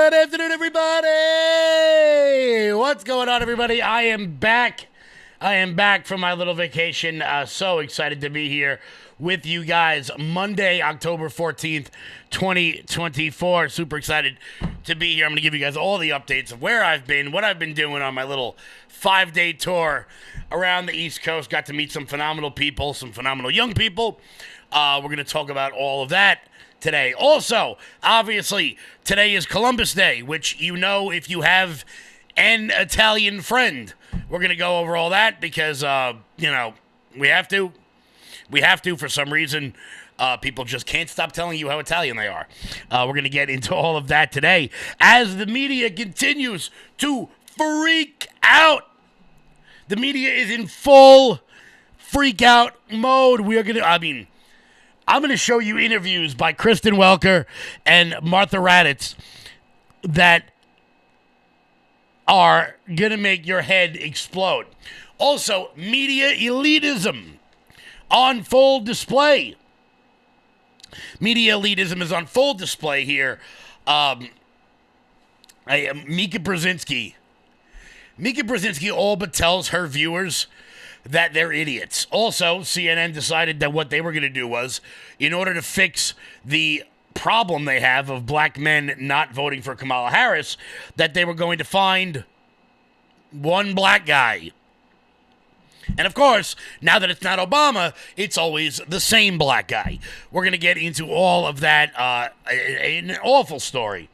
Good afternoon, everybody. What's going on, everybody? I am back. From my little vacation. So excited to be here with you guys. Monday, October 14th, 2024. Super excited to be here. I'm going to give you guys all the updates of where I've been, what I've been doing on my little 5-day tour around the East Coast. Got to meet some phenomenal people, some phenomenal young people. We're going to talk about all of that today. Also, obviously, today is Columbus Day, which you know if you have an Italian friend. We're going to go over all that because, we have to. We have to for some reason. People just can't stop telling you how Italian they are. We're going to get into all of that today as the media continues to freak out. The media is in full freak out mode. I'm going to show you interviews by Kristen Welker and Martha Raddatz that are going to make your head explode. Also, media elitism on full display. Media elitism is on full display here. Mika Brzezinski. Mika Brzezinski all but tells her viewers that they're idiots. Also, CNN decided that what they were going to do was, in order to fix the problem they have of black men not voting for Kamala Harris, that they were going to find one black guy. And of course, now that it's not Obama, it's always the same black guy. We're going to get into all of that. An awful story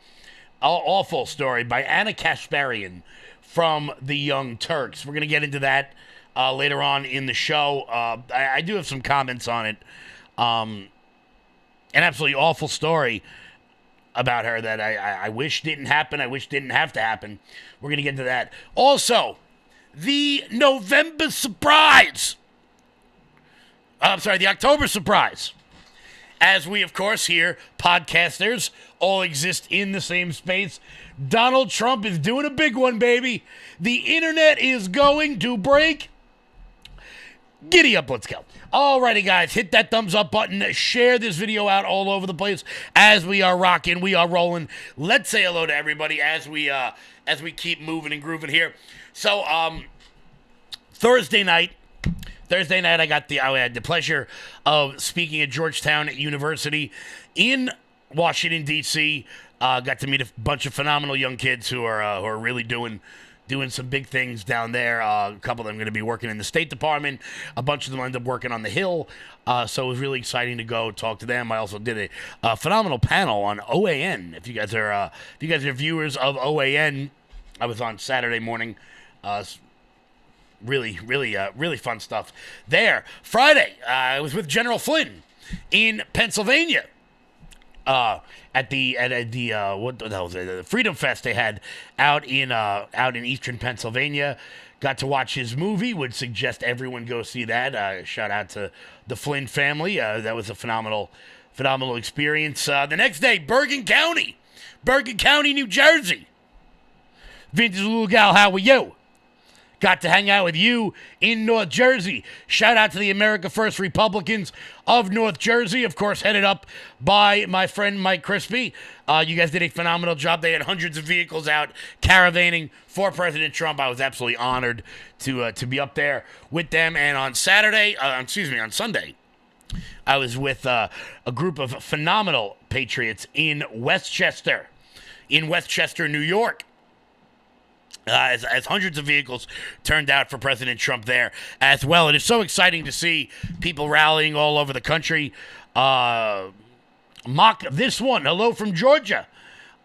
by Anna Kasparian from the Young Turks. We're going to get into that later on in the show. I do have some comments on it. An absolutely awful story about her that I wish didn't happen. I wish didn't have to happen. We're going to get into that. Also, the November surprise. The October surprise. As we, of course, here, podcasters all exist in the same space. Donald Trump is doing a big one, baby. The internet is going to break. Giddy up, let's go. Alrighty, guys, hit that thumbs up button. Share this video out all over the place as we are rocking, we are rolling. Let's say hello to everybody as we keep moving and grooving here. So, Thursday night, I had the pleasure of speaking at Georgetown University in Washington D.C. Got to meet a bunch of phenomenal young kids who are really doing some big things down there. A couple of them going to be working in the State Department. A bunch of them end up working on the Hill. So it was really exciting to go talk to them. I also did a phenomenal panel on OAN. If you guys are viewers of OAN, I was on Saturday morning. Really fun stuff there. Friday, I was with General Flynn in Pennsylvania. At the what the hell was it? The Freedom Fest they had out in eastern Pennsylvania. Got to watch his movie. Would suggest everyone go see that. Shout out to the Flynn family. That was a phenomenal experience. The next day, Bergen County, New Jersey. Vintage Little Gal, how are you? Got to hang out with you in North Jersey. Shout out to the America First Republicans of North Jersey, of course, headed up by my friend Mike Crispy. You guys did a phenomenal job. They had hundreds of vehicles out caravaning for President Trump. I was absolutely honored to be up there with them. And on Sunday, I was with a group of phenomenal patriots in Westchester, New York. As hundreds of vehicles turned out for President Trump there as well. It is so exciting to see people rallying all over the country. Mock this one. Hello from Georgia.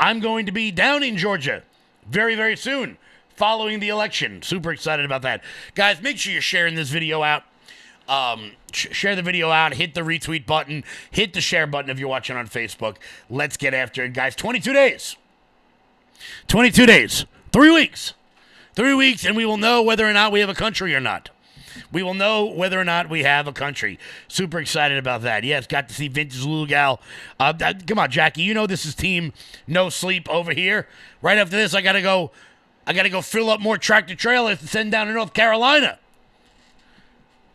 I'm going to be down in Georgia very, very soon following the election. Super excited about that. Guys, make sure you're sharing this video out. Share the video out. Hit the retweet button. Hit the share button if you're watching on Facebook. Let's get after it, guys. 22 days. 3 weeks. 3 weeks, and we will know whether or not we have a country or not. We will know whether or not we have a country. Super excited about that. Yes, got to see Vintage Little Gal. Come on, Jackie. You know this is team no sleep over here. Right after this, I gotta go fill up more tractor trailers to send down to North Carolina.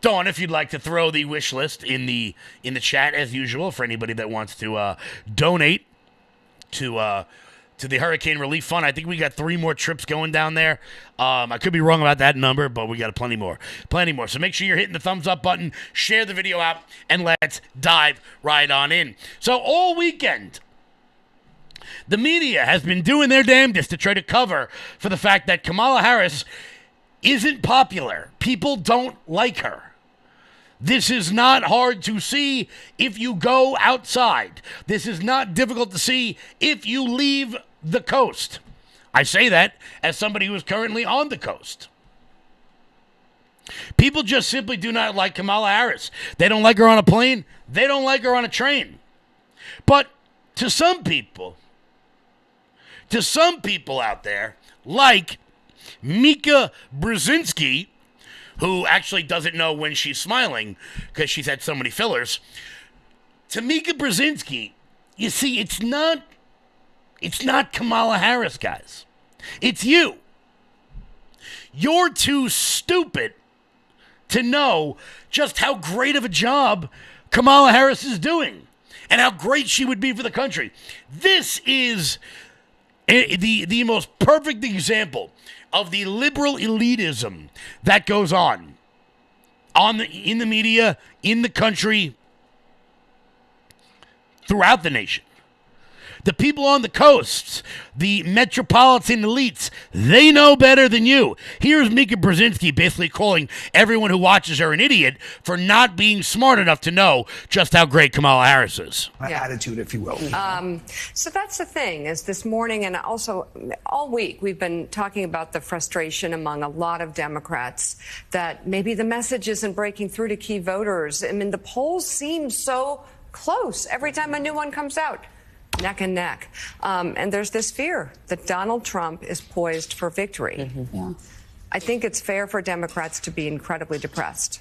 Dawn, if you'd like to throw the wish list in the chat as usual for anybody that wants to donate to to the Hurricane Relief Fund. I think we got 3 more trips going down there. I could be wrong about that number, but we got plenty more. So make sure you're hitting the thumbs up button, share the video out, and let's dive right on in. So all weekend, the media has been doing their damnedest to try to cover for the fact that Kamala Harris isn't popular. People don't like her. This is not hard to see if you go outside. This is not difficult to see if you leave the coast. I say that as somebody who is currently on the coast. People just simply do not like Kamala Harris. They don't like her on a plane. They don't like her on a train. But to some people out there, like Mika Brzezinski, who actually doesn't know when she's smiling because she's had so many fillers. To Mika Brzezinski, you see, it's not Kamala Harris, guys. It's you. You're too stupid to know just how great of a job Kamala Harris is doing and how great she would be for the country. This is the most perfect example of the liberal elitism that goes on in the media, in the country, throughout the nation. The people on the coasts, the metropolitan elites, they know better than you. Here's Mika Brzezinski basically calling everyone who watches her an idiot for not being smart enough to know just how great Kamala Harris is. Attitude, if you will. So that's the thing, is this morning and also all week we've been talking about the frustration among a lot of Democrats that maybe the message isn't breaking through to key voters. I mean, the polls seem so close every time a new one comes out. Neck and neck. And there's this fear that Donald Trump is poised for victory. Yeah. I think it's fair for Democrats to be incredibly depressed.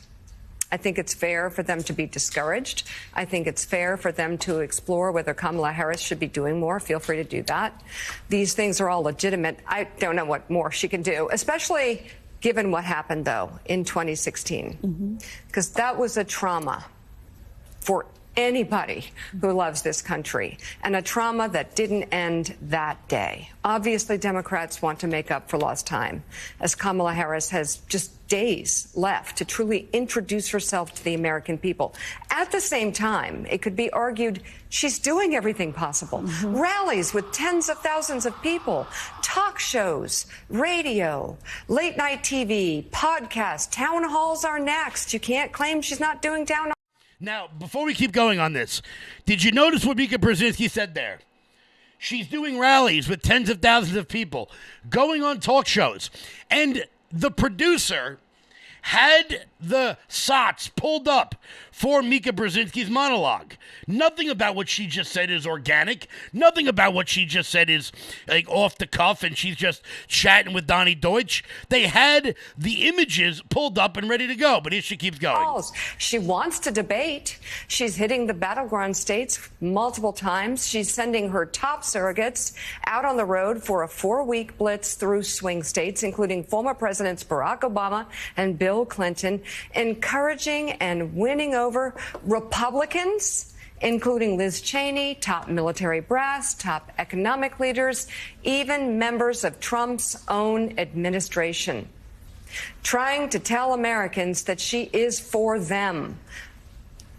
I think it's fair for them to be discouraged. I think it's fair for them to explore whether Kamala Harris should be doing more. Feel free to do that. These things are all legitimate. I don't know what more she can do, especially given what happened, though, in 2016, because that was a trauma for anybody who loves this country, and a trauma that didn't end that day. Obviously, Democrats want to make up for lost time, as Kamala Harris has just days left to truly introduce herself to the American people. At the same time, it could be argued she's doing everything possible. Rallies with tens of thousands of people, talk shows, radio, late night TV, podcasts, town halls are next. You can't claim she's not doing town halls. Now, before we keep going on this, did you notice what Mika Brzezinski said there? She's doing rallies with tens of thousands of people, going on talk shows, and the producer had the SOTs pulled up for Mika Brzezinski's monologue. Nothing about what she just said is organic. Nothing about what she just said is like off the cuff and she's just chatting with Donnie Deutsch. They had the images pulled up and ready to go, but here she keeps going. She wants to debate. She's hitting the battleground states multiple times. She's sending her top surrogates out on the road for a 4-week blitz through swing states, including former Presidents Barack Obama and Bill Clinton, encouraging and winning over Republicans, including Liz Cheney, top military brass, top economic leaders, even members of Trump's own administration, trying to tell Americans that she is for them,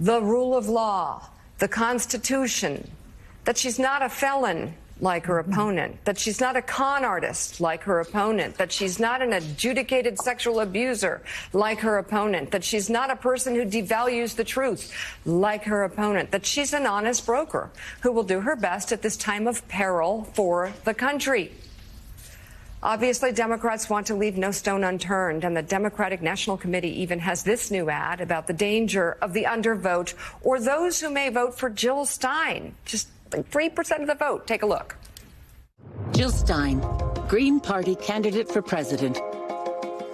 the rule of law, the Constitution, that she's not a felon like her opponent, that she's not a con artist like her opponent, that she's not an adjudicated sexual abuser like her opponent, that she's not a person who devalues the truth like her opponent, that she's an honest broker who will do her best at this time of peril for the country. Obviously, Democrats want to leave no stone unturned, and the Democratic National Committee even has this new ad about the danger of the undervote or those who may vote for Jill Stein. Just 3% of the vote. Take a look. Jill Stein, Green Party candidate for president.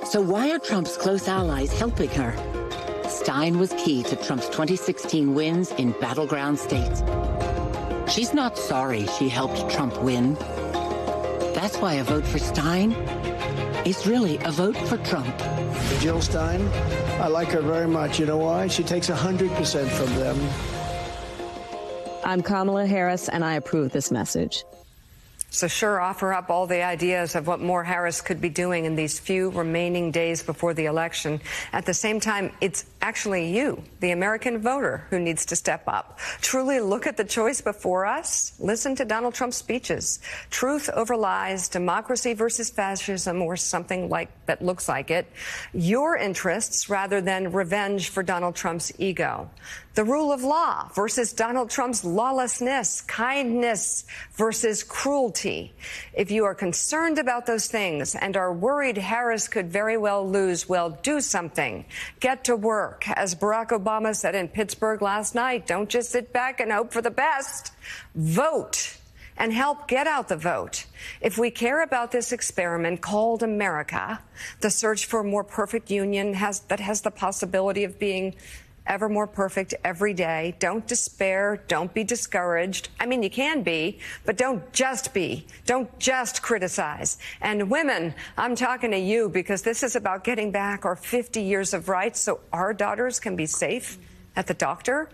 So why are Trump's close allies helping her? Stein was key to Trump's 2016 wins in battleground states. She's not sorry she helped Trump win. That's why a vote for Stein is really a vote for Trump. Jill Stein, I like her very much. You know why? She takes 100% from them. I'm Kamala Harris, and I approve this message. So sure, offer up all the ideas of what more Harris could be doing in these few remaining days before the election. At the same time, it's actually you, the American voter, who needs to step up. Truly look at the choice before us. Listen to Donald Trump's speeches. Truth over lies, democracy versus fascism, or something like that looks like it. Your interests rather than revenge for Donald Trump's ego. The rule of law versus Donald Trump's lawlessness, kindness versus cruelty. If you are concerned about those things and are worried Harris could very well lose, well, do something. Get to work. As Barack Obama said in Pittsburgh last night, don't just sit back and hope for the best. Vote and help get out the vote. If we care about this experiment called America, the search for a more perfect union that has the possibility of being ever more perfect every day. Don't despair. Don't be discouraged. I mean, you can be, but don't just be. Don't just criticize. And women, I'm talking to you because this is about getting back our 50 years of rights so our daughters can be safe at the doctor.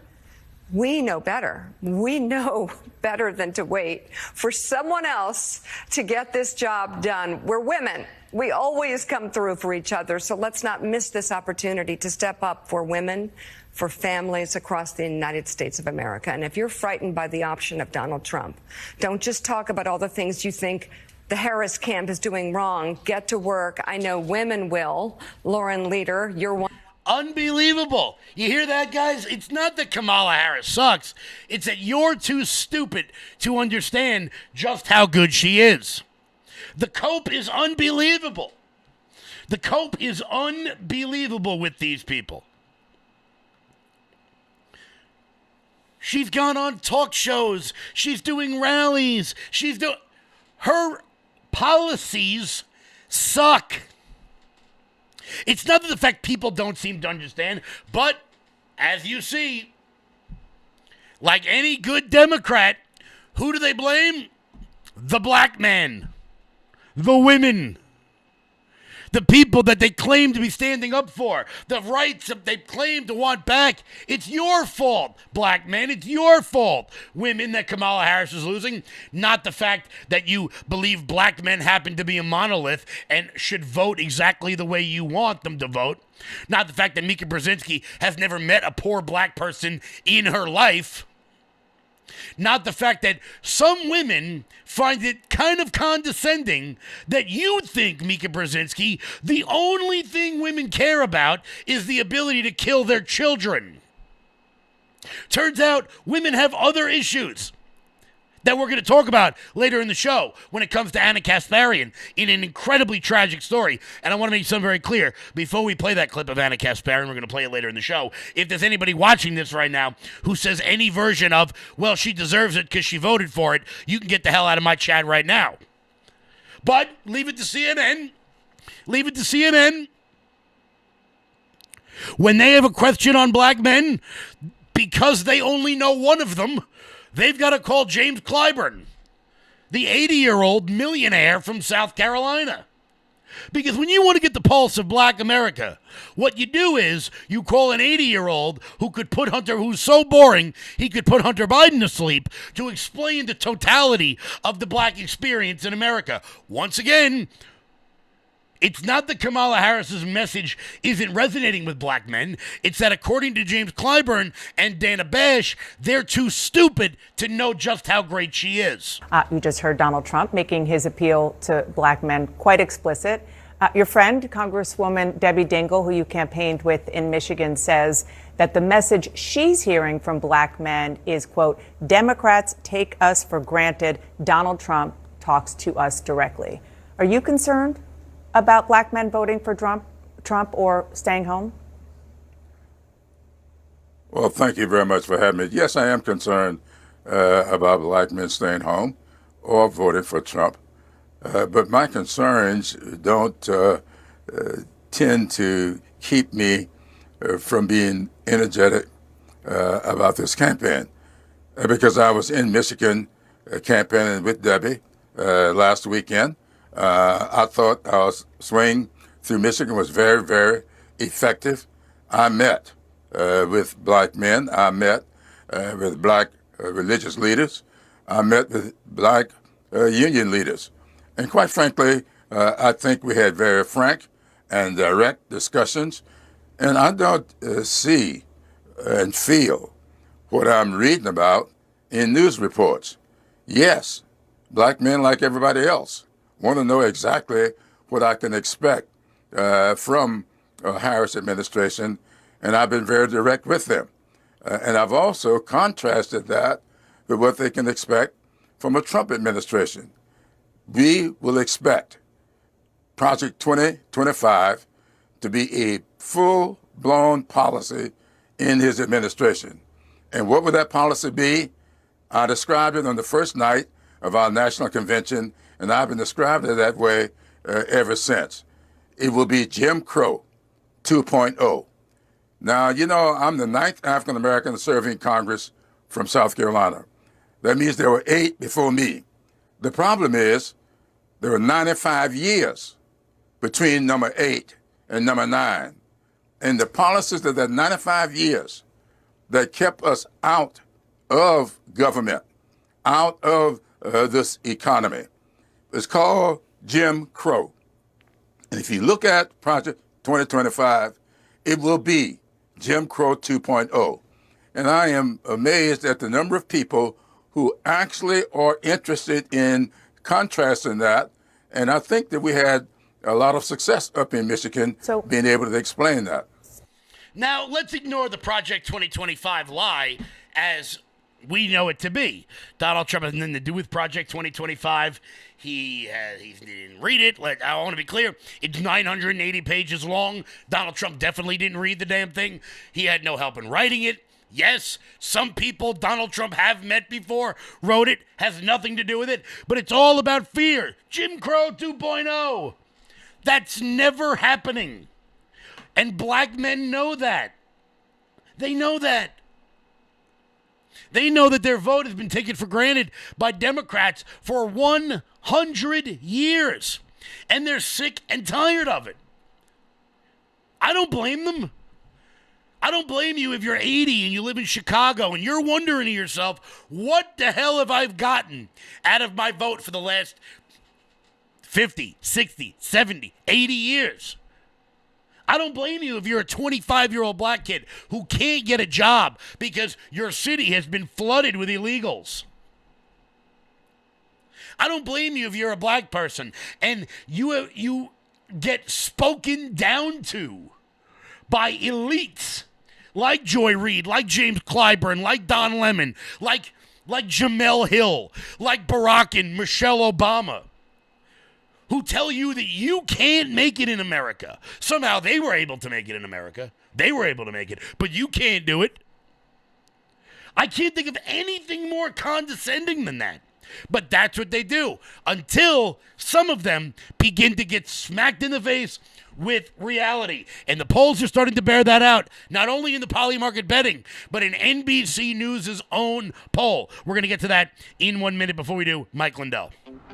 We know better. We know better than to wait for someone else to get this job done. We're women. We always come through for each other. So let's not miss this opportunity to step up for women, for families across the United States of America. And if you're frightened by the option of Donald Trump, don't just talk about all the things you think the Harris camp is doing wrong. Get to work. I know women will. Lauren Leader, you're one. Unbelievable. You hear that, guys? It's not that Kamala Harris sucks. It's that you're too stupid to understand just how good she is. The cope is unbelievable. The cope is unbelievable with these people. She's gone on talk shows. She's doing rallies. Her policies suck. It's not that the fact people don't seem to understand, but as you see, like any good Democrat, who do they blame? The black man, the women, the people that they claim to be standing up for, the rights that they claim to want back. It's your fault, black men. It's your fault, women, that Kamala Harris is losing, not the fact that you believe black men happen to be a monolith and should vote exactly the way you want them to vote, not the fact that Mika Brzezinski has never met a poor black person in her life. Not the fact that some women find it kind of condescending that you think, Mika Brzezinski, the only thing women care about is the ability to kill their children. Turns out women have other issues that we're going to talk about later in the show when it comes to Ana Kasparian in an incredibly tragic story. And I want to make something very clear. Before we play that clip of Ana Kasparian, we're going to play it later in the show. If there's anybody watching this right now who says any version of, well, she deserves it because she voted for it, you can get the hell out of my chat right now. But leave it to CNN. Leave it to CNN. When they have a question on black men, because they only know one of them, they've got to call James Clyburn, the 80-year-old millionaire from South Carolina. Because when you want to get the pulse of black America, what you do is you call an 80-year-old who's so boring, he could put Hunter Biden to sleep to explain the totality of the black experience in America. Once again, it's not that Kamala Harris's message isn't resonating with black men. It's that according to James Clyburn and Dana Bash, they're too stupid to know just how great she is. You just heard Donald Trump making his appeal to black men quite explicit. Your friend, Congresswoman Debbie Dingell, who you campaigned with in Michigan, says that the message she's hearing from black men is, quote, Democrats take us for granted. Donald Trump talks to us directly. Are you concerned about black men voting for Trump or staying home? Well, thank you very much for having me. Yes, I am concerned about black men staying home or voting for Trump. But my concerns don't tend to keep me from being energetic about this campaign. Because I was in Michigan campaigning with Debbie last weekend. I thought our swing through Michigan was very, very effective. I met with black men. I met with black religious leaders. I met with black union leaders. And quite frankly, I think we had very frank and direct discussions. And I don't see and feel what I'm reading about in news reports. Yes, black men, like everybody else, want to know exactly what I can expect from Harris administration, and I've been very direct with them. And I've also contrasted that with what they can expect from a Trump administration. We will expect Project 2025 to be a full-blown policy in his administration. And what would that policy be? I described it on the first night of our national convention, and I've been describing it that way ever since. It will be Jim Crow 2.0. Now, you know, I'm the 9th African American serving Congress from South Carolina. That means there were 8 before me. The problem is there were 95 years between number 8 and number 9. And the policies of that 95 years that kept us out of government, out of this economy, is called Jim Crow. And if you look at Project 2025, it will be Jim Crow 2.0. And I am amazed at the number of people who actually are interested in contrasting that. And I think that we had a lot of success up in Michigan being able to explain that. Now, let's ignore the Project 2025 lie as we know it to be. Donald Trump has nothing to do with Project 2025. He didn't read it. I want to be clear. It's 980 pages long. Donald Trump definitely didn't read the damn thing. He had no help in writing it. Yes, some people Donald Trump have met before wrote it. Has nothing to do with it. But it's all about fear. Jim Crow 2.0. That's never happening. And black men know that. They know that. They know that their vote has been taken for granted by Democrats for 100 years. And they're sick and tired of it. I don't blame them. I don't blame you if you're 80 and you live in Chicago and you're wondering to yourself, what the hell have I gotten out of my vote for the last 50, 60, 70, 80 years? I don't blame you if you're a 25-year-old black kid who can't get a job because your city has been flooded with illegals. I don't blame you if you're a black person and you get spoken down to by elites like Joy Reid, like James Clyburn, like Don Lemon, like Jamel Hill, like Barack and Michelle Obama, who tell you that you can't make it in America. Somehow they were able to make it in America. They were able to make it, but you can't do it. I can't think of anything more condescending than that. But that's what they do until some of them begin to get smacked in the face with reality. And the polls are starting to bear that out, not only in the Polymarket betting, but in NBC News' own poll. We're going to get to that in 1 minute. Before we do, Mike Lindell.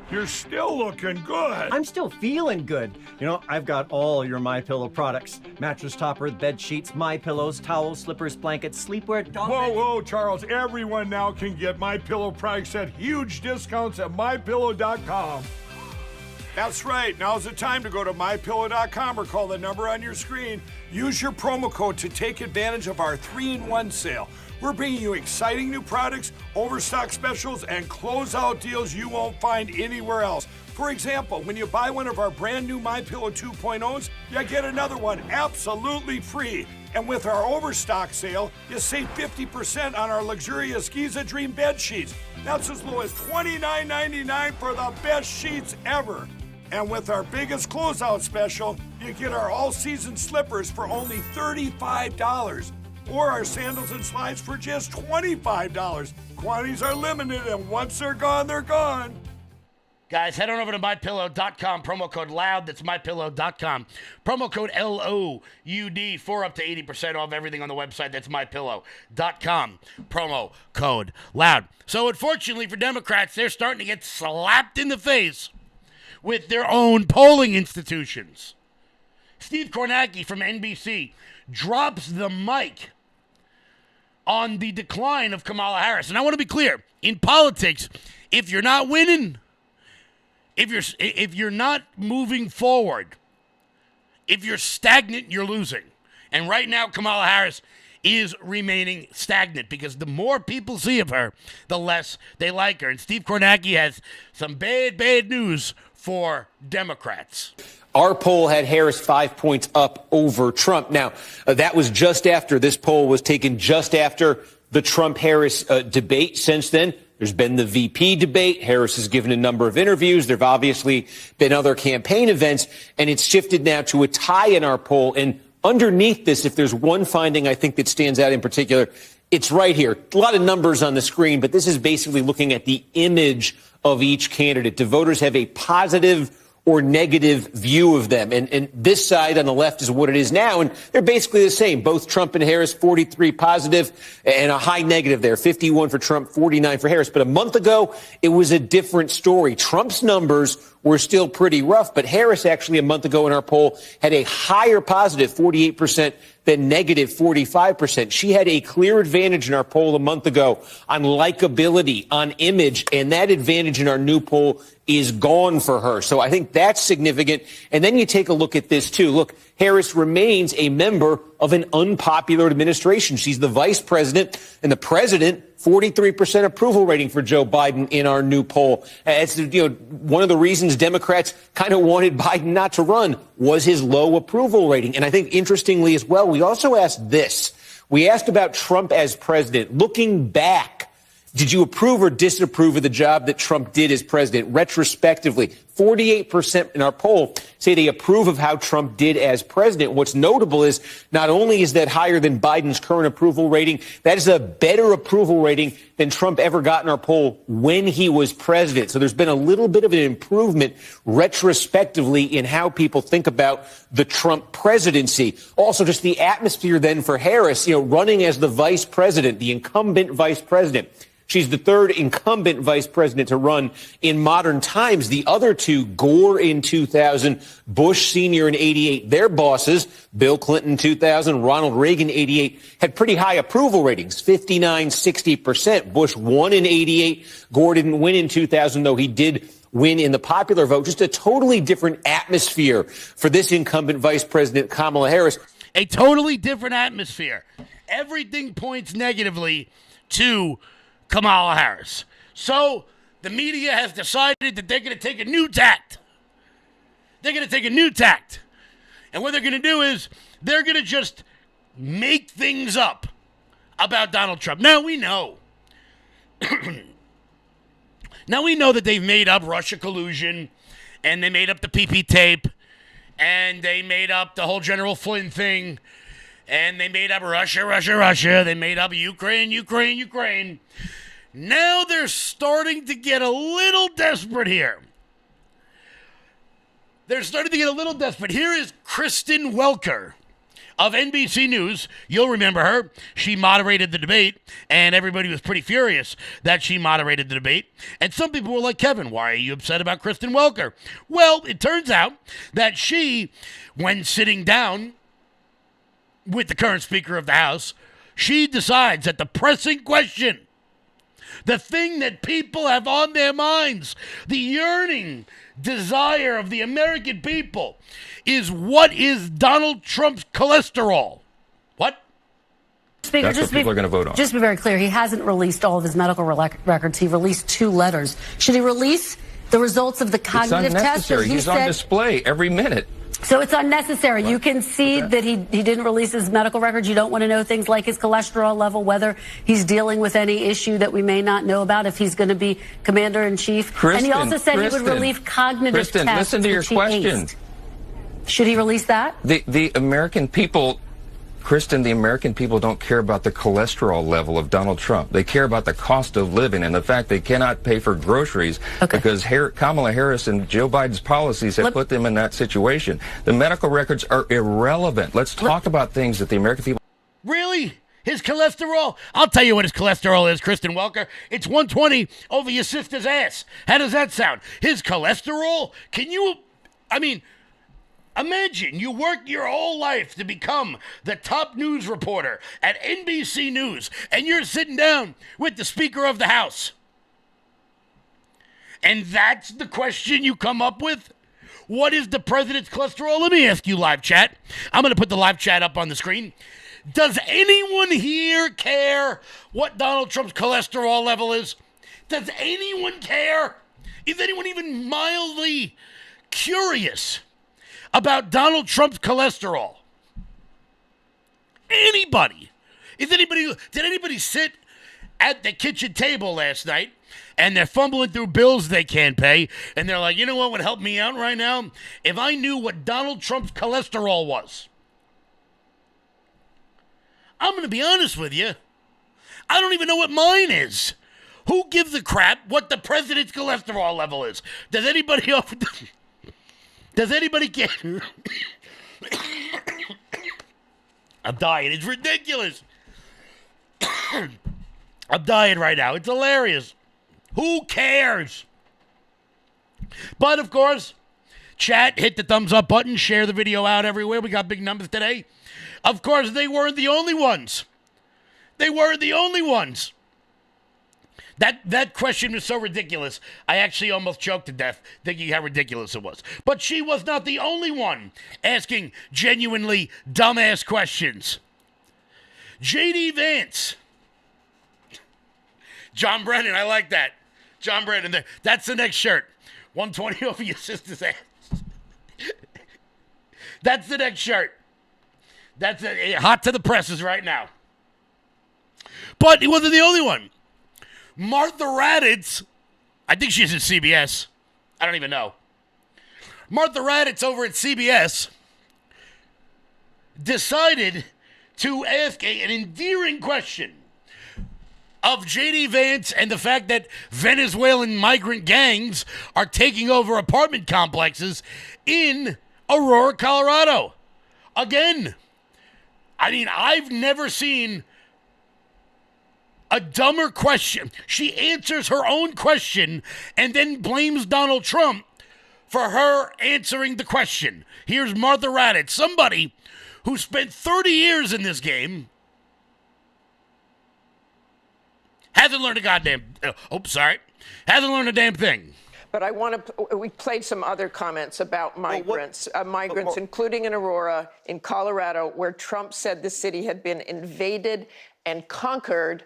You're still looking good. I'm still feeling good. You know, I've got all your MyPillow products. Mattress topper, bed sheets, MyPillows, towels, slippers, blankets, sleepwear, dog beds. Whoa, Charles. Everyone now can get MyPillow products at huge discounts at MyPillow.com. That's right. Now's the time to go to MyPillow.com or call the number on your screen. Use your promo code to take advantage of our 3-in-1 sale. We're bringing you exciting new products, overstock specials, and closeout deals you won't find anywhere else. For example, when you buy one of our brand new MyPillow 2.0s, you get another one absolutely free. And with our overstock sale, you save 50% on our luxurious Giza Dream bed sheets. That's as low as $29.99 for the best sheets ever. And with our biggest closeout special, you get our all-season slippers for only $35. Or our sandals and slides for just $25. Quantities are limited, and once they're gone, they're gone. Guys, head on over to MyPillow.com. Promo code LOUD. That's MyPillow.com. Promo code LOUD for up to 80% off everything on the website. That's MyPillow.com. Promo code LOUD. So unfortunately for Democrats, they're starting to get slapped in the face with their own polling institutions. Steve Kornacki from NBC drops the mic on the decline of Kamala Harris. And I want to be clear, in politics, if you're not winning, if you're not moving forward, if you're stagnant, you're losing. And right now, Kamala Harris is remaining stagnant because the more people see of her, the less they like her. And Steve Kornacki has some bad news for Democrats. Our poll had Harris 5 points up over Trump. Now, that was just after this poll was taken, just after the Trump-Harris debate. Since then, there's been the VP debate. Harris has given a number of interviews. There have obviously been other campaign events, and it's shifted now to a tie in our poll. And underneath this, if there's one finding I think that stands out in particular, it's right here. A lot of numbers on the screen, but this is basically looking at the image of each candidate. Do voters have a positive or negative view of them? And this side on the left is what it is now, and they're basically the same. Both Trump and Harris, 43 positive and a high negative there, 51 for Trump, 49 for Harris. But a month ago, it was a different story. Trump's numbers were still pretty rough, but Harris actually a month ago in our poll had a higher positive, 48%, than negative 45%. She had a clear advantage in our poll a month ago on likability, on image, and that advantage in our new poll is gone for her. So I think that's significant. And then you take a look at this, too. Look, Harris remains a member of an unpopular administration. She's the vice president, and the president, 43% approval rating for Joe Biden in our new poll. It's one of the reasons Democrats kind of wanted Biden not to run was his low approval rating. And I think interestingly as well, we also asked this. We asked about Trump as president. Looking back, did you approve or disapprove of the job that Trump did as president? Retrospectively, 48% in our poll say they approve of how Trump did as president. What's notable is not only is that higher than Biden's current approval rating, that is a better approval rating than Trump ever got in our poll when he was president. So there's been a little bit of an improvement retrospectively in how people think about the Trump presidency. Also, just the atmosphere then for Harris, running as the vice president, the incumbent vice president. She's the third incumbent vice president to run in modern times. The other two, Gore in 2000, Bush Sr. in 88, their bosses, Bill Clinton in 2000, Ronald Reagan in 88, had pretty high approval ratings, 59, 60%. Bush won in 88. Gore didn't win in 2000, though he did win in the popular vote. Just a totally different atmosphere for this incumbent vice president, Kamala Harris. A totally different atmosphere. Everything points negatively to Kamala Harris. So the media has decided that they're going to take a new tact. They're going to take a new tact. And what they're going to do is they're going to just make things up about Donald Trump. Now we know. Now we know that they've made up Russia collusion, and they made up the PP tape, and they made up the whole General Flynn thing, and they made up Russia. They made up Ukraine. Now they're starting to get a little desperate here. Here is Kristen Welker of NBC News. You'll remember her. She moderated the debate, and everybody was pretty furious that she moderated the debate. And some people were like, Kevin, why are you upset about Kristen Welker? Well, it turns out that she, when sitting down with the current Speaker of the House, she decides that the pressing question, the thing that people have on their minds, the yearning desire of the American people, is what is Donald Trump's cholesterol? What? Speaker, that's what people are going to vote on. Just to be very clear, he hasn't released all of his medical records. He released 2 letters. Should he release the results of the cognitive test? It's unnecessary. He's on display every minute. So it's unnecessary. You can see that he didn't release his medical records. You don't want to know things like his cholesterol level, whether he's dealing with any issue that we may not know about, if he's going to be commander-in-chief. And he also said he would release cognitive tests. Listen to your question. Should he release that? The American people, Kristen, the American people don't care about the cholesterol level of Donald Trump. They care about the cost of living and the fact they cannot pay for groceries because Kamala Harris and Joe Biden's policies have put them in that situation. The medical records are irrelevant. Let's talk about things that the American people... Really? His cholesterol? I'll tell you what his cholesterol is, Kristen Welker. It's 120 over your sister's ass. How does that sound? His cholesterol? Imagine you worked your whole life to become the top news reporter at NBC News, and you're sitting down with the Speaker of the House. And that's the question you come up with? What is the president's cholesterol? Let me ask you, live chat. I'm going to put the live chat up on the screen. Does anyone here care what Donald Trump's cholesterol level is? Does anyone care? Is anyone even mildly curious about Donald Trump's cholesterol? Anybody? Did anybody sit at the kitchen table last night and they're fumbling through bills they can't pay and they're like, you know what would help me out right now? If I knew what Donald Trump's cholesterol was. I'm going to be honest with you. I don't even know what mine is. Who gives a crap what the president's cholesterol level is? Does anybody care? I'm dying. It's ridiculous. I'm dying right now. It's hilarious. Who cares? But, of course, chat, hit the thumbs up button, share the video out everywhere. We got big numbers today. Of course, they weren't the only ones. They weren't the only ones. That question was so ridiculous, I actually almost choked to death thinking how ridiculous it was. But she was not the only one asking genuinely dumbass questions. J.D. Vance. John Brennan, I like that. John Brennan, that's the next shirt. 120 over your sister's ass. That's the next shirt. That's hot to the presses right now. But it wasn't the only one. Martha Raddatz, I think she's at CBS. I don't even know. Martha Raddatz over at CBS decided to ask an endearing question of J.D. Vance and the fact that Venezuelan migrant gangs are taking over apartment complexes in Aurora, Colorado. Again, I mean, I've never seen a dumber question. She answers her own question and then blames Donald Trump for her answering the question. Here's Martha Raddatz, somebody who spent 30 years in this game, hasn't learned a hasn't learned a damn thing. But I want to, we played some other comments about migrants, including in Aurora, in Colorado, where Trump said the city had been invaded and conquered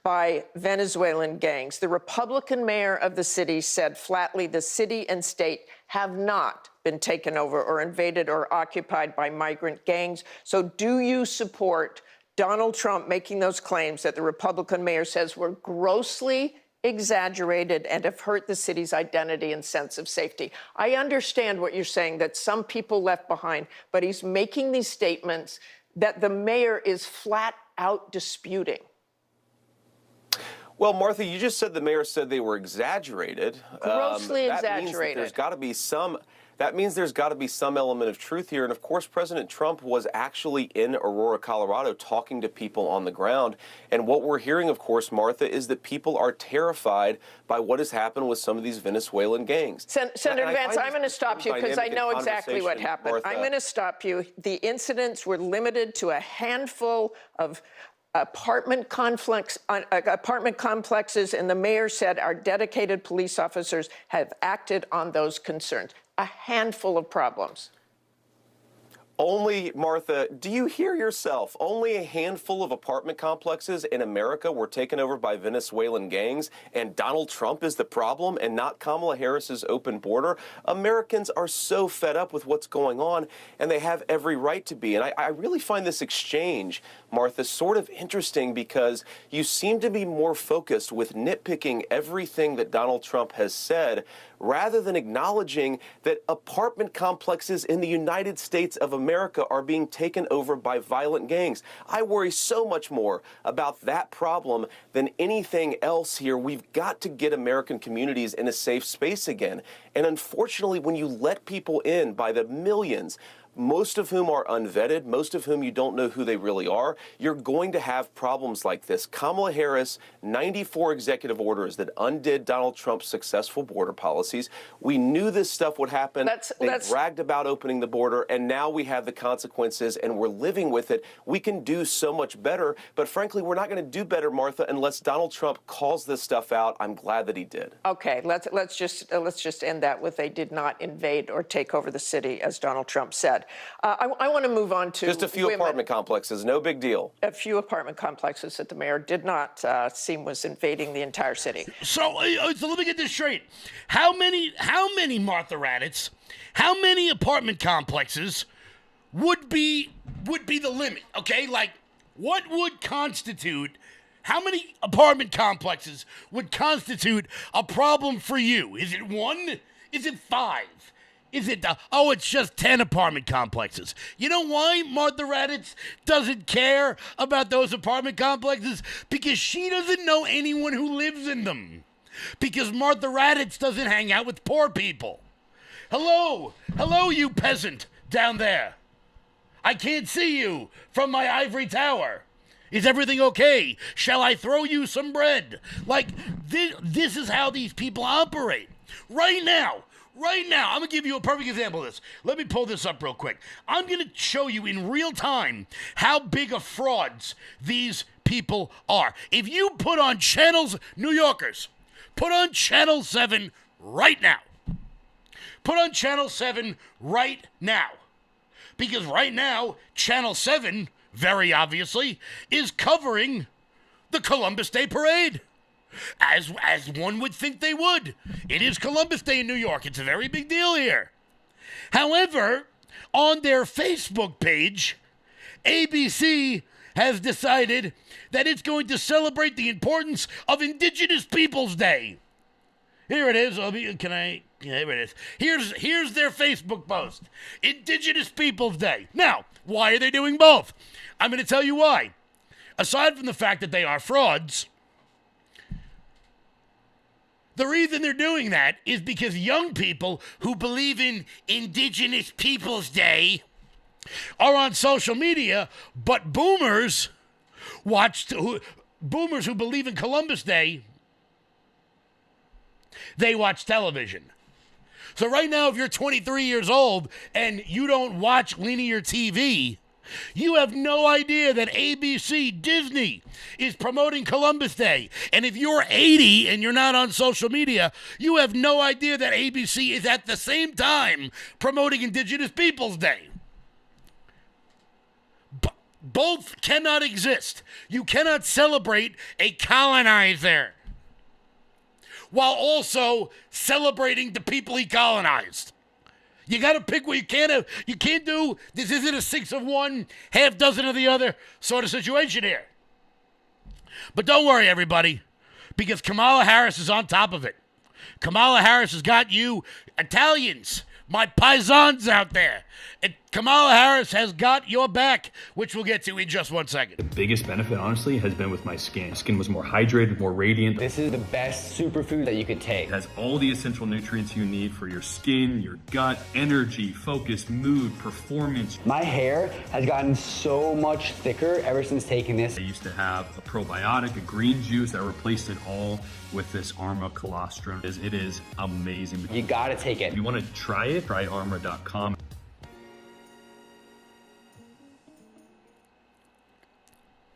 by Venezuelan gangs. The Republican mayor of the city said flatly the city and state have not been taken over or invaded or occupied by migrant gangs. So do you support Donald Trump making those claims that the Republican mayor says were grossly exaggerated and have hurt the city's identity and sense of safety? I understand what you're saying, that some people left behind, but he's making these statements that the mayor is flat out disputing. Well, Martha, you just said the mayor said they were exaggerated. Grossly exaggerated. That means there's got to be some element of truth here. And of course, President Trump was actually in Aurora, Colorado, talking to people on the ground. And what we're hearing, of course, Martha, is that people are terrified by what has happened with some of these Venezuelan gangs. Senator Vance, I'm going to stop you because I know exactly what happened. Martha. I'm going to stop you. The incidents were limited to a handful of apartment complexes, and the mayor said our dedicated police officers have acted on those concerns. A handful of problems. Only, Martha, do you hear yourself? Only a handful of apartment complexes in America were taken over by Venezuelan gangs, and Donald Trump is the problem and not Kamala Harris's open border? Americans are so fed up with what's going on, and they have every right to be. And I really find this exchange, Martha, sort of interesting because you seem to be more focused with nitpicking everything that Donald Trump has said rather than acknowledging that apartment complexes in the United States of America are being taken over by violent gangs. I worry so much more about that problem than anything else here. We've got to get American communities in a safe space again. And unfortunately, when you let people in by the millions most of whom are unvetted, most of whom you don't know who they really are, you're going to have problems like this. Kamala Harris, 94 executive orders that undid Donald Trump's successful border policies. We knew this stuff would happen. They bragged about opening the border, and now we have the consequences, and we're living with it. We can do so much better, but frankly, we're not going to do better, Martha, unless Donald Trump calls this stuff out. I'm glad that he did. Okay, let's just end that with they did not invade or take over the city, as Donald Trump said. I want to move on to just a few apartment complexes, no big deal. A few apartment complexes that the mayor did not seem was invading the entire city. So let me get this straight. How many Martha Raddatz, how many apartment complexes would be the limit? Okay, like what would constitute? How many apartment complexes would constitute a problem for you? Is it 1? Is it 5? Is it, it's just 10 apartment complexes? You know why Martha Raddatz doesn't care about those apartment complexes? Because she doesn't know anyone who lives in them. Because Martha Raddatz doesn't hang out with poor people. Hello, you peasant down there. I can't see you from my ivory tower. Is everything okay? Shall I throw you some bread? Like, this is how these people operate. Right now, I'm going to give you a perfect example of this. Let me pull this up real quick. I'm going to show you in real time how big of frauds these people are. If you put on channels, New Yorkers, put on Channel 7 right now. Put on Channel 7 right now. Because right now, Channel 7, very obviously, is covering the Columbus Day Parade. As one would think they would. It is Columbus Day in New York. It's a very big deal here. However, on their Facebook page, ABC has decided that it's going to celebrate the importance of Indigenous Peoples Day. Here it is. Here it is. Here's their Facebook post. Indigenous Peoples Day. Now, why are they doing both? I'm going to tell you why. Aside from the fact that they are frauds, the reason they're doing that is because young people who believe in Indigenous Peoples Day are on social media, but boomers who believe in Columbus Day, they watch television. So right now, if you're 23 years old and you don't watch linear TV, you have no idea that ABC Disney is promoting Columbus Day. And if you're 80 and you're not on social media, you have no idea that ABC is at the same time promoting Indigenous Peoples Day. Both cannot exist. You cannot celebrate a colonizer while also celebrating the people he colonized. You got to pick what you can't have. You can't do, this isn't a 6 of one, half dozen of the other sort of situation here. But don't worry, everybody, because Kamala Harris is on top of it. Kamala Harris has got you Italians, my paisans out there. And Kamala Harris has got your back, which we'll get to in just 1 second. The biggest benefit, honestly, has been with my skin. Skin was more hydrated, more radiant. This is the best superfood that you could take. It has all the essential nutrients you need for your skin, your gut, energy, focus, mood, performance. My hair has gotten so much thicker ever since taking this. I used to have a probiotic, a green juice that replaced it all with this Armra Colostrum. It is amazing. You gotta take it. If you want to try it, try armra.com.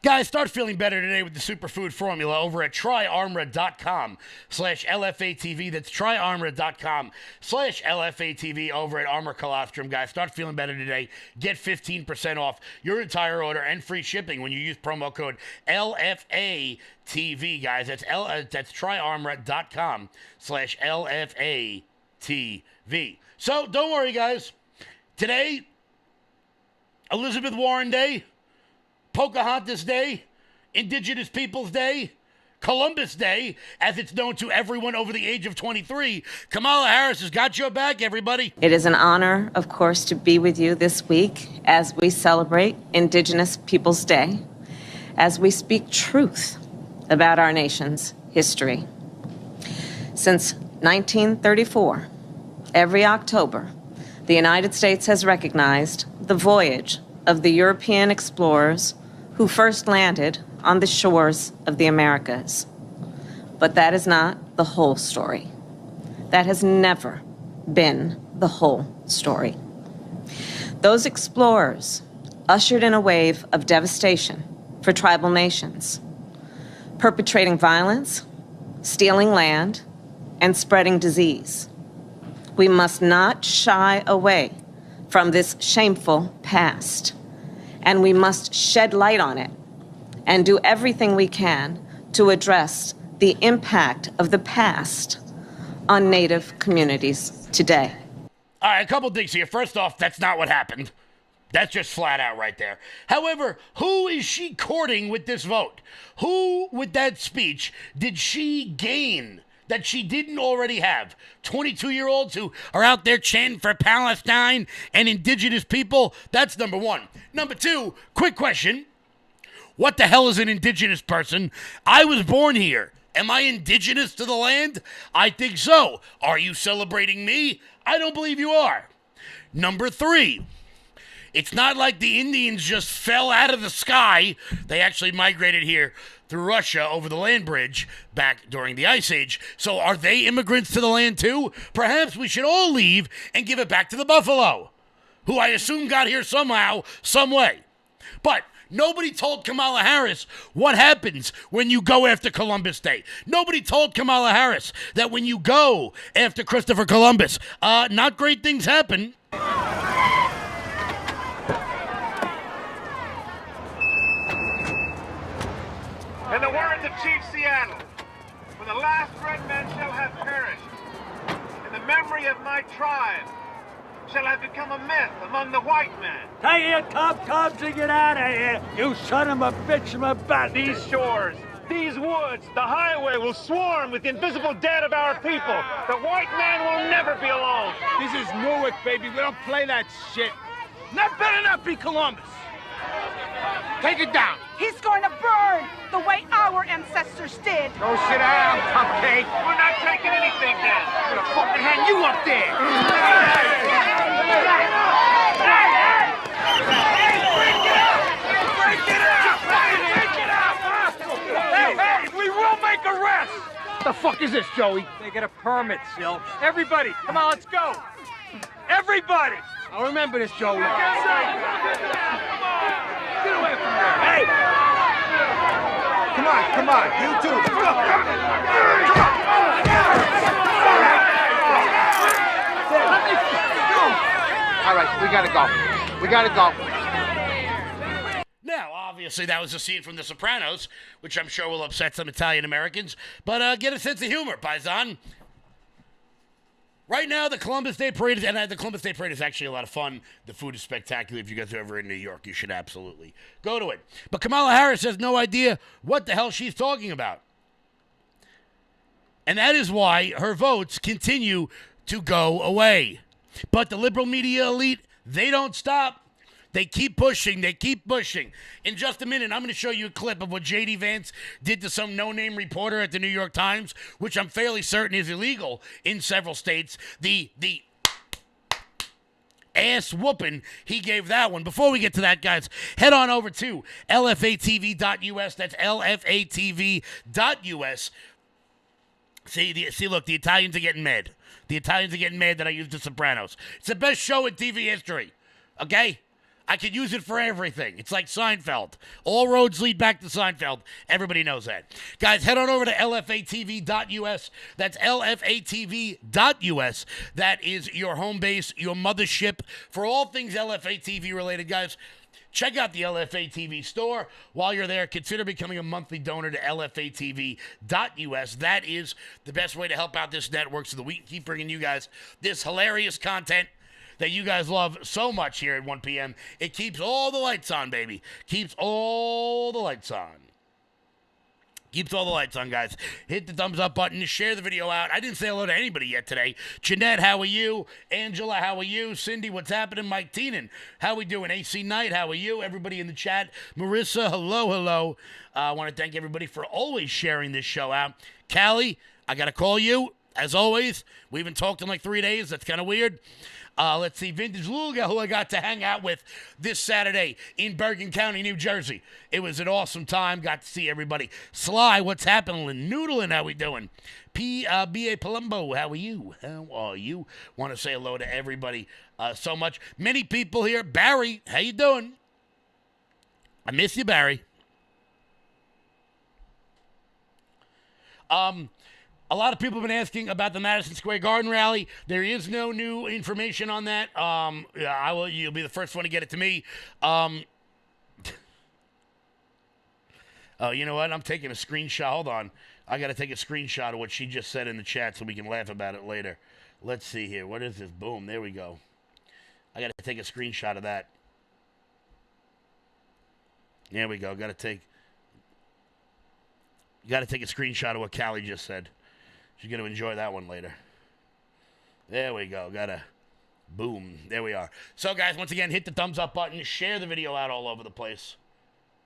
Guys, start feeling better today with the superfood formula over at tryarmra.com/LFATV. That's tryarmra.com/LFATV over at Armra Colostrum. Guys, start feeling better today. Get 15% off your entire order and free shipping when you use promo code LFATV, guys. That's tryarmra.com/LFATV. So don't worry, guys. Today, Elizabeth Warren Day, Pocahontas Day, Indigenous Peoples Day, Columbus Day, as it's known to everyone over the age of 23. Kamala Harris has got your back, everybody. It is an honor, of course, to be with you this week as we celebrate Indigenous Peoples Day, as we speak truth about our nation's history. Since 1934, every October, the United States has recognized the voyage of the European explorers who first landed on the shores of the Americas. But that is not the whole story. That has never been the whole story. Those explorers ushered in a wave of devastation for tribal nations, perpetrating violence, stealing land, and spreading disease. We must not shy away from this shameful past, and we must shed light on it and do everything we can to address the impact of the past on Native communities today. All right, a couple things here. First off, that's not what happened. That's just flat out right there. However, who is she courting with this vote? Who, with that speech, did she gain that she didn't already have? 22-year-olds who are out there chanting for Palestine and indigenous people? That's number one. Number two, quick question. What the hell is an indigenous person? I was born here. Am I indigenous to the land? I think so. Are you celebrating me? I don't believe you are. Number three, it's not like the Indians just fell out of the sky. They actually migrated here through Russia over the land bridge back during the Ice Age. So are they immigrants to the land too? Perhaps we should all leave and give it back to the buffalo, who I assume got here somehow, some way. But nobody told Kamala Harris what happens when you go after Columbus Day. Nobody told Kamala Harris that when you go after Christopher Columbus, not great things happen. In the words of Chief Seattle, when the last red man shall have perished, and the memory of my tribe shall have become a myth among the white men. Take your Cubs and get out of here, you son of a bitch of a bastard. These shores, these woods, the highway will swarm with the invisible dead of our people. The white man will never be alone. This is Newark, baby. We don't play that shit. That better not be Columbus. Take it down. He's going to burn the way our ancestors did. Go sit down, cupcake. We're not taking anything down. I'm gonna fucking hang you up there. Hey, we will make arrests. What the fuck is this, Joey? They get a permit, Sil. Everybody, come on, let's go. Everybody. I'll remember this, Joey. Get away from there. Hey! Come on, you too. All right, we gotta go. Now, obviously, that was a scene from The Sopranos, which I'm sure will upset some Italian Americans, but get a sense of humor, paisan. Right now, the Columbus Day Parade is actually a lot of fun. The food is spectacular. If you guys are ever in New York, you should absolutely go to it. But Kamala Harris has no idea what the hell she's talking about. And that is why her votes continue to go away. But the liberal media elite, they don't stop. They keep pushing. In just a minute, I'm going to show you a clip of what J.D. Vance did to some no-name reporter at the New York Times, which I'm fairly certain is illegal in several states. The ass whooping he gave that one. Before we get to that, guys, head on over to lfatv.us. That's lfatv.us. See, look, the Italians are getting mad. The Italians are getting mad that I used The Sopranos. It's the best show in TV history, okay? I could use it for everything. It's like Seinfeld. All roads lead back to Seinfeld. Everybody knows that. Guys, head on over to lfatv.us. That's lfatv.us. That is your home base, your mothership for all things LFA-TV related, guys. Check out the LFA TV store. While you're there, consider becoming a monthly donor to lfatv.us. That is the best way to help out this network so that we can keep bringing you guys this hilarious content that you guys love so much here at 1 p.m. It keeps all the lights on, baby. Keeps all the lights on. Keeps all the lights on, guys. Hit the thumbs up button. Share the video out. I didn't say hello to anybody yet today. Jeanette, how are you? Angela, how are you? Cindy, what's happening? Mike Teenan, how we doing? AC Knight, how are you? Everybody in the chat. Marissa, hello. I want to thank everybody for always sharing this show out. Callie, I got to call you. As always, we haven't talked in like 3 days. That's kind of weird. Let's see, Vintage Luga, who I got to hang out with this Saturday in Bergen County, New Jersey. It was an awesome time. Got to see everybody. Sly, what's happening? Noodling, how we doing? B.A. Palumbo, how are you? How are you? Want to say hello to everybody so much. Many people here. Barry, how you doing? I miss you, Barry. A lot of people have been asking about the Madison Square Garden rally. There is no new information on that. Yeah, you'll be the first one to get it to me. Oh, you know what? I'm taking a screenshot. Hold on. I got to take a screenshot of what she just said in the chat so we can laugh about it later. Let's see here. What is this? Boom. There we go. I got to take a screenshot of that. There we go. Got to take a screenshot of what Callie just said. She's going to enjoy that one later. There we go. Boom. There we are. So, guys, once again, hit the thumbs up button. Share the video out all over the place.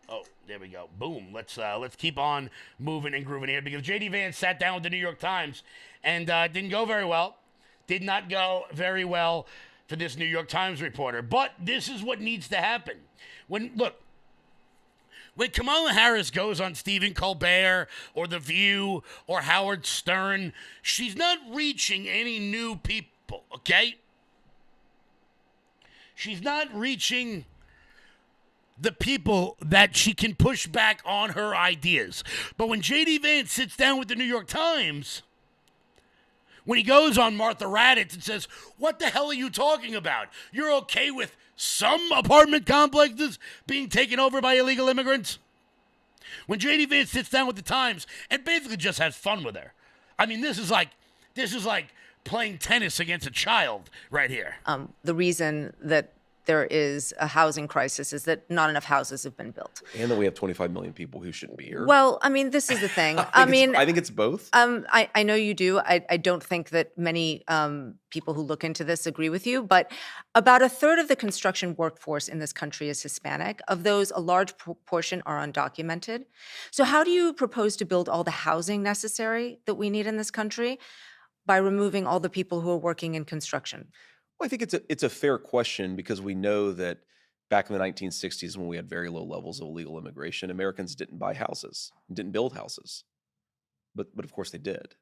Oh, there we go. Boom. Let's keep on moving and grooving here because J.D. Vance sat down with the New York Times and didn't go very well. Did not go very well for this New York Times reporter. But this is what needs to happen. When Kamala Harris goes on Stephen Colbert or The View or Howard Stern, she's not reaching any new people, okay? She's not reaching the people that she can push back on her ideas. But when J.D. Vance sits down with the New York Times, when he goes on Martha Raddatz and says, what the hell are you talking about? You're okay with some apartment complexes being taken over by illegal immigrants? When J.D. Vance sits down with the Times and basically just has fun with her. I mean, this is like playing tennis against a child right here. The reason that there is a housing crisis is that not enough houses have been built. And that we have 25 million people who shouldn't be here. Well, I mean, this is the thing. I think it's both. I know you do. I don't think that many people who look into this agree with you, but about a third of the construction workforce in this country is Hispanic. Of those, a large portion are undocumented. So how do you propose to build all the housing necessary that we need in this country by removing all the people who are working in construction? Well, I think it's a fair question because we know that back in the 1960s when we had very low levels of illegal immigration, Americans didn't buy houses, didn't build houses. But of course they did.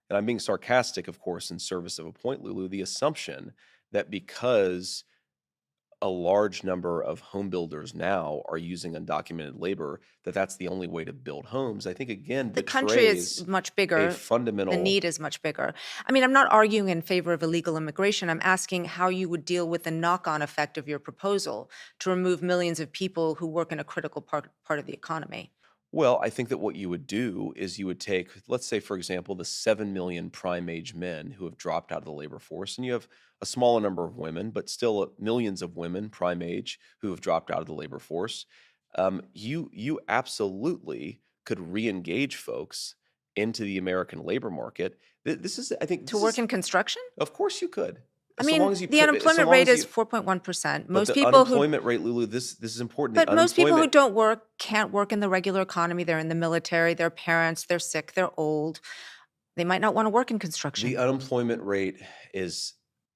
And I'm being sarcastic, of course, in service of a point, Lulu, the assumption that because a large number of home builders now are using undocumented labor, that's the only way to build homes. I think, again, the country is much bigger. The need is much bigger. I mean, I'm not arguing in favor of illegal immigration. I'm asking how you would deal with the knock-on effect of your proposal to remove millions of people who work in a critical part of the economy. Well, I think that what you would do is you would take, let's say, for example, the 7 million prime age men who have dropped out of the labor force, and you have a smaller number of women, but still millions of women prime age who have dropped out of the labor force. You absolutely could re-engage folks into the American labor market. This is, I think, to work in construction? Of course you could. I mean, the unemployment rate is 4.1%. Most people unemployment rate, Lulu, this is important. But most people who don't work can't work in the regular economy. They're in the military, they're parents, they're sick, they're old. They might not want to work in construction. The unemployment rate does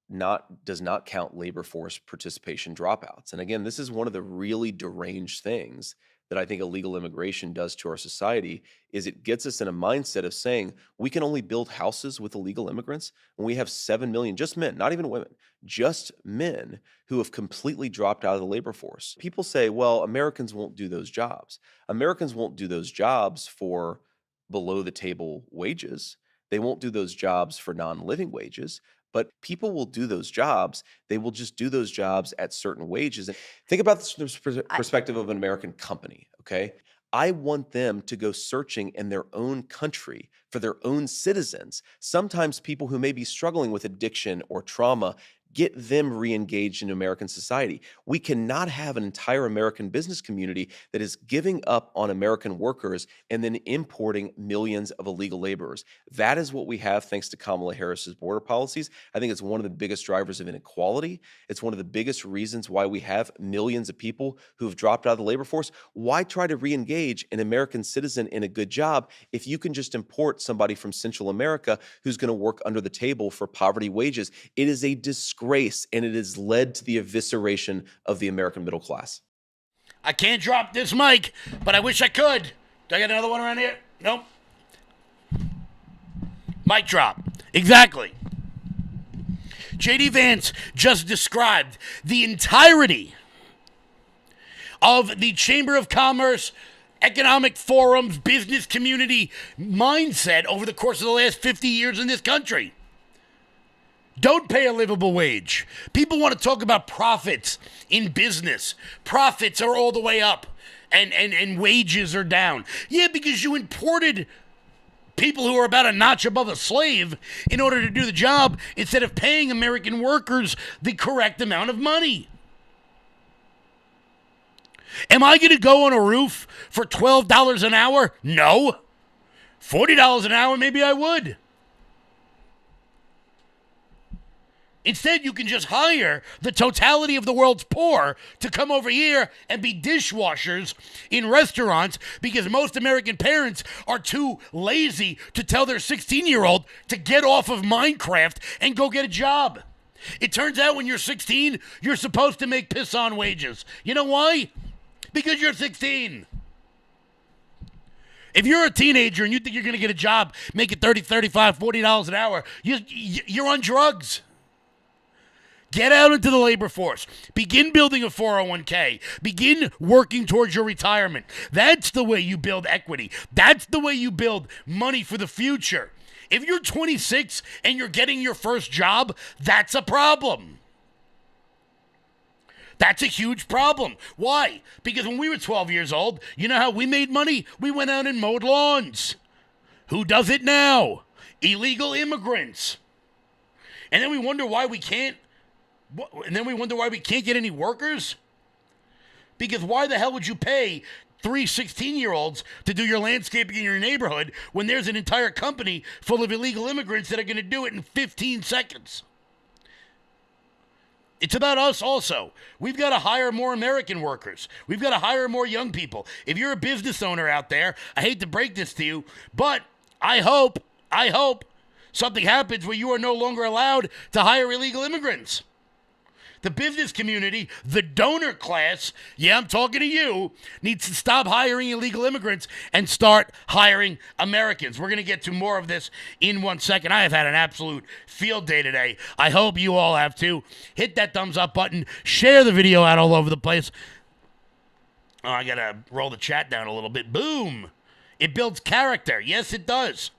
not count labor force participation dropouts. And again, this is one of the really deranged things that I think illegal immigration does to our society is it gets us in a mindset of saying we can only build houses with illegal immigrants when we have 7 million, just men, not even women, just men who have completely dropped out of the labor force. People say, well, Americans won't do those jobs. Americans won't do those jobs for below the table wages. They won't do those jobs for non-living wages. But people will do those jobs. They will just do those jobs at certain wages. And think about this from the perspective of an American company, okay? I want them to go searching in their own country for their own citizens. Sometimes people who may be struggling with addiction or trauma, get them re-engaged in American society. We cannot have an entire American business community that is giving up on American workers and then importing millions of illegal laborers. That is what we have thanks to Kamala Harris's border policies. I think it's one of the biggest drivers of inequality. It's one of the biggest reasons why we have millions of people who have dropped out of the labor force. Why try to re-engage an American citizen in a good job if you can just import somebody from Central America who's going to work under the table for poverty wages? It is a disgrace disgrace, and it has led to the evisceration of the American middle class. I can't drop this mic, but I wish I could. Do I get another one around here? Nope. Mic drop. Exactly. J.D. Vance just described the entirety of the Chamber of Commerce, economic forums, business community mindset over the course of the last 50 years in this country. Don't pay a livable wage. People want to talk about profits in business. Profits are all the way up and wages are down. Yeah, because you imported people who are about a notch above a slave in order to do the job instead of paying American workers the correct amount of money. Am I going to go on a roof for $12 an hour? No. $40 an hour, maybe I would. Instead, you can just hire the totality of the world's poor to come over here and be dishwashers in restaurants because most American parents are too lazy to tell their 16-year-old to get off of Minecraft and go get a job. It turns out when you're 16, you're supposed to make piss-on wages. You know why? Because you're 16. If you're a teenager and you think you're going to get a job making $30, $35, $40 an hour, you're on drugs. Get out into the labor force. Begin building a 401k. Begin working towards your retirement. That's the way you build equity. That's the way you build money for the future. If you're 26 and you're getting your first job, that's a problem. That's a huge problem. Why? Because when we were 12 years old, you know how we made money? We went out and mowed lawns. Who does it now? Illegal immigrants. And then we wonder why we can't get any workers? Because why the hell would you pay 3 16-year-olds to do your landscaping in your neighborhood when there's an entire company full of illegal immigrants that are going to do it in 15 seconds? It's about us also. We've got to hire more American workers. We've got to hire more young people. If you're a business owner out there, I hate to break this to you, but I hope something happens where you are no longer allowed to hire illegal immigrants. The business community, the donor class, yeah, I'm talking to you, needs to stop hiring illegal immigrants and start hiring Americans. We're going to get to more of this in 1 second. I have had an absolute field day today. I hope you all have too. Hit that thumbs up button. Share the video out all over the place. Oh, I got to roll the chat down a little bit. Boom. It builds character. Yes, it does.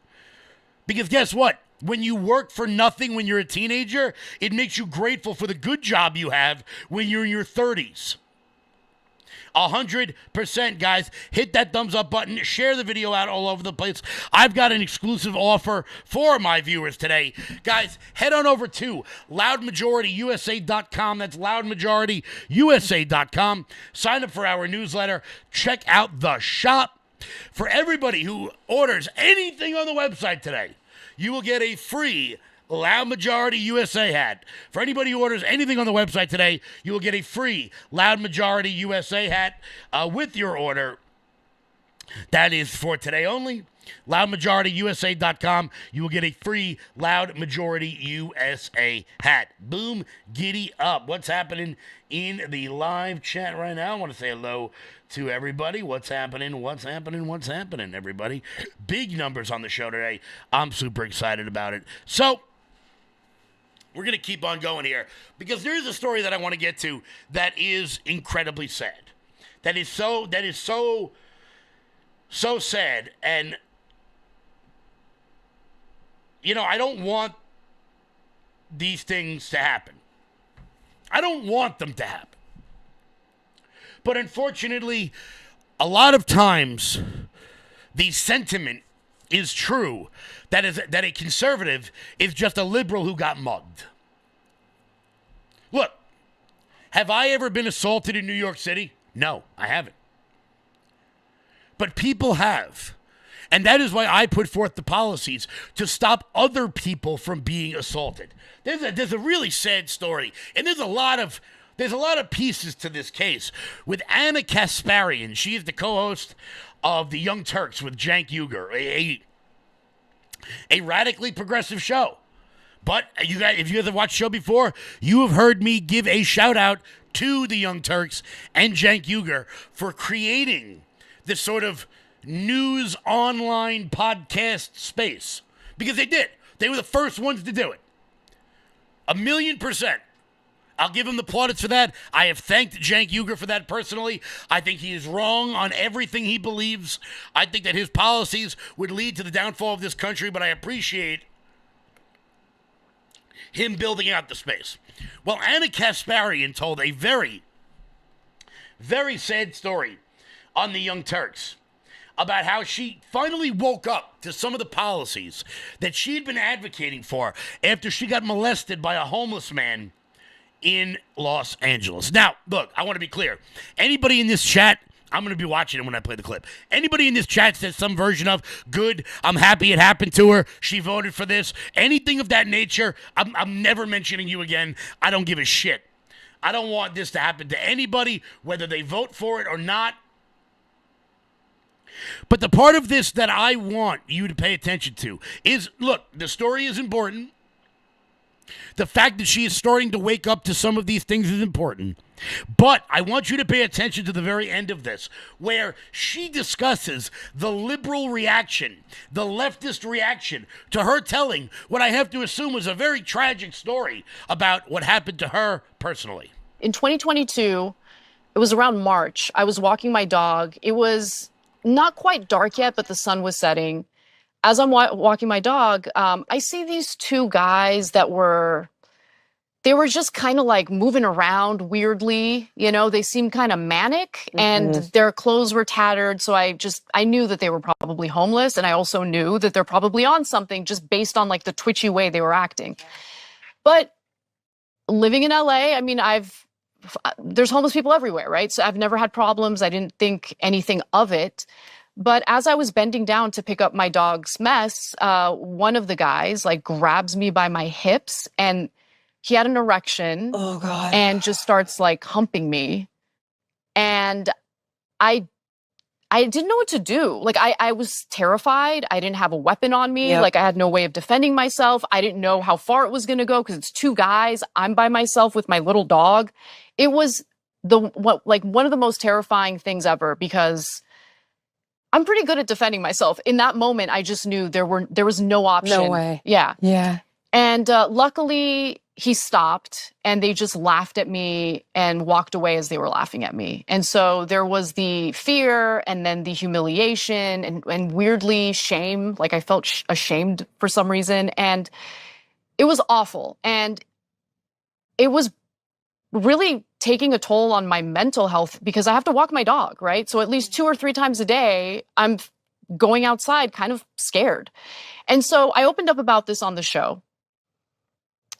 Because guess what? When you work for nothing when you're a teenager, it makes you grateful for the good job you have when you're in your 30s. 100%, guys. Hit that thumbs up button. Share the video out all over the place. I've got an exclusive offer for my viewers today. Guys, head on over to loudmajorityusa.com. That's loudmajorityusa.com. Sign up for our newsletter. Check out the shop. For everybody who orders anything on the website today, you will get a free Loud Majority USA hat. For anybody who orders anything on the website today, you will get a free Loud Majority USA hat with your order. That is for today only. LoudMajorityUSA.com. You will get a free Loud Majority USA hat. Boom, giddy up. What's happening in the live chat right now? I want to say hello to everybody. What's happening, everybody? Big numbers on the show today. I'm super excited about it. So, we're going to keep on going here because there is a story that I want to get to that is incredibly sad. That is so sad. And, you know, I don't want these things to happen. I don't want them to happen. But unfortunately, a lot of times, the sentiment is true that a conservative is just a liberal who got mugged. Look, have I ever been assaulted in New York City? No, I haven't. But people have. And that is why I put forth the policies to stop other people from being assaulted. There's a really sad story, and there's a lot of pieces to this case with Anna Kasparian. She is the co-host of the Young Turks with Cenk Uygur, a radically progressive show. But you guys, if you guys have watched the show before, you have heard me give a shout out to the Young Turks and Cenk Uygur for creating this sort of news online podcast space. Because they did. They were the first ones to do it. 1,000,000%. I'll give him the plaudits for that. I have thanked Cenk Uygur for that personally. I think he is wrong on everything he believes. I think that his policies would lead to the downfall of this country, but I appreciate him building out the space. Well, Ana Kasparian told a very, very sad story on the Young Turks about how she finally woke up to some of the policies that she'd been advocating for after she got molested by a homeless man in Los Angeles. Now, look, I want to be clear. Anybody in this chat, I'm going to be watching it when I play the clip. Anybody in this chat says some version of, good, I'm happy it happened to her, she voted for this, anything of that nature, I'm never mentioning you again. I don't give a shit. I don't want this to happen to anybody, whether they vote for it or not. But the part of this that I want you to pay attention to is, look, the story is important. The fact that she is starting to wake up to some of these things is important. But I want you to pay attention to the very end of this, where she discusses the liberal reaction, the leftist reaction to her telling what I have to assume was a very tragic story about what happened to her personally. In 2022, it was around March. I was walking my dog. It was not quite dark yet, but the sun was setting. As I'm walking my dog, I see these two guys that were just kind of like moving around weirdly. You know, they seemed kind of manic and their clothes were tattered. So I knew that they were probably homeless. And I also knew that they're probably on something just based on like the twitchy way they were acting. But living in LA, I mean, there's homeless people everywhere, right? So I've never had problems. I didn't think anything of it. But as I was bending down to pick up my dog's mess, one of the guys like grabs me by my hips and he had an erection. Oh God. And just starts like humping me. And I didn't know what to do. Like I was terrified. I didn't have a weapon on me. Yep. Like I had no way of defending myself. I didn't know how far it was going to go because it's two guys. I'm by myself with my little dog. It was one of the most terrifying things ever because I'm pretty good at defending myself. In that moment, I just knew there was no option. No way. Yeah. Yeah. And luckily, he stopped and they just laughed at me and walked away as they were laughing at me. And so there was the fear and then the humiliation and weirdly shame. Like I felt ashamed for some reason. And it was awful. And it was really taking a toll on my mental health because I have to walk my dog, right? So at least 2 or 3 times a day, I'm going outside kind of scared. And so I opened up about this on the show,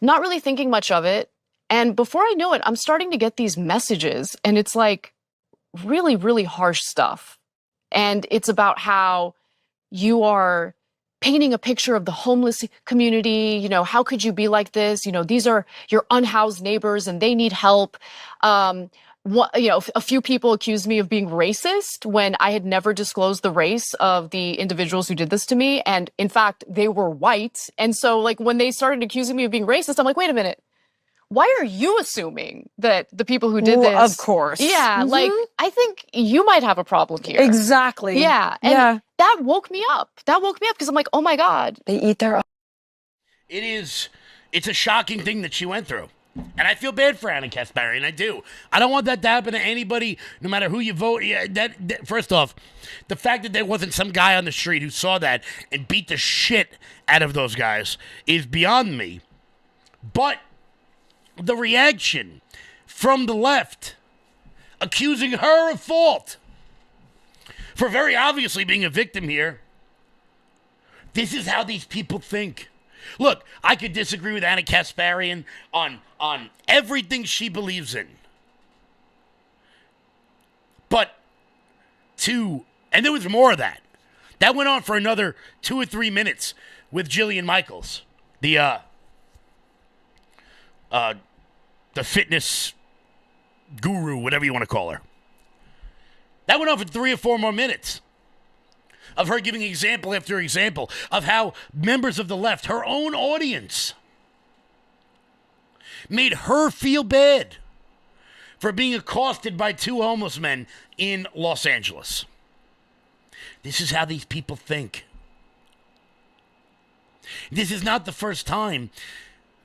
not really thinking much of it. And before I knew it, I'm starting to get these messages and it's like really, really harsh stuff. And it's about how you are painting a picture of the homeless community. You know, how could you be like this? You know, these are your unhoused neighbors and they need help. A few people accused me of being racist when I had never disclosed the race of the individuals who did this to me. And in fact, they were white. And so like when they started accusing me of being racist, I'm like, wait a minute. Why are you assuming that the people who did this? Of course. Yeah, like, I think you might have a problem here. Exactly. Yeah. And that woke me up. That woke me up because I'm like, oh my God. They eat their own. It's a shocking thing that she went through. And I feel bad for Ana Kasparian. I do. I don't want that to happen to anybody, no matter who you vote. Yeah, that first off, the fact that there wasn't some guy on the street who saw that and beat the shit out of those guys is beyond me. But the reaction from the left accusing her of fault for very obviously being a victim here. This is how these people think. Look, I could disagree with Ana Kasparian on everything she believes in. But and there was more of that. That went on for another 2 or 3 minutes with Jillian Michaels, the fitness guru, whatever you want to call her. That went on for 3 or 4 more minutes of her giving example after example of how members of the left, her own audience, made her feel bad for being accosted by two homeless men in Los Angeles. This is how these people think. This is not the first time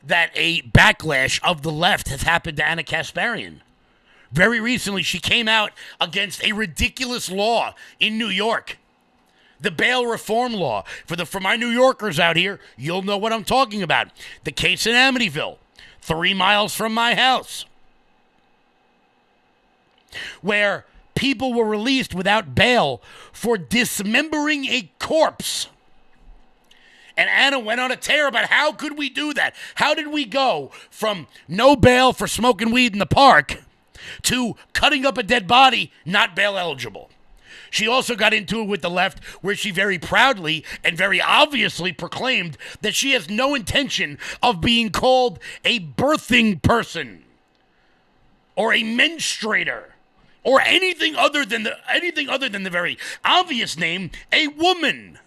that a backlash of the left has happened to Anna Kasparian. Very recently, she came out against a ridiculous law in New York. The bail reform law. For my New Yorkers out here, you'll know what I'm talking about. The case in Amityville, 3 miles from my house, where people were released without bail for dismembering a corpse. And Anna went on a tear about how could we do that? How did we go from no bail for smoking weed in the park to cutting up a dead body, not bail eligible? She also got into it with the left, where she very proudly and very obviously proclaimed that she has no intention of being called a birthing person or a menstruator or anything other than the very obvious name, a woman.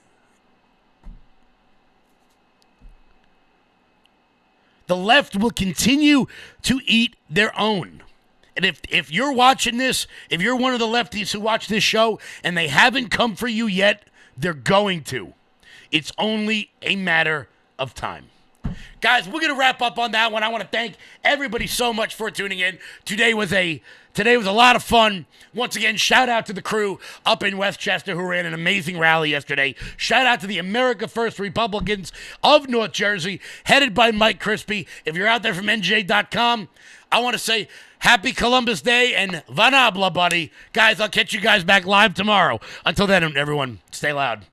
The left will continue to eat their own. And if you're watching this, if you're one of the lefties who watch this show and they haven't come for you yet, they're going to. It's only a matter of time. Guys, we're going to wrap up on that one. I want to thank everybody so much for tuning in. Today was a lot of fun. Once again, shout out to the crew up in Westchester who ran an amazing rally yesterday. Shout out to the America First Republicans of North Jersey, headed by Mike Crispy. If you're out there from NJ.com, I want to say happy Columbus Day and vanabla, buddy. Guys, I'll catch you guys back live tomorrow. Until then, everyone, stay loud.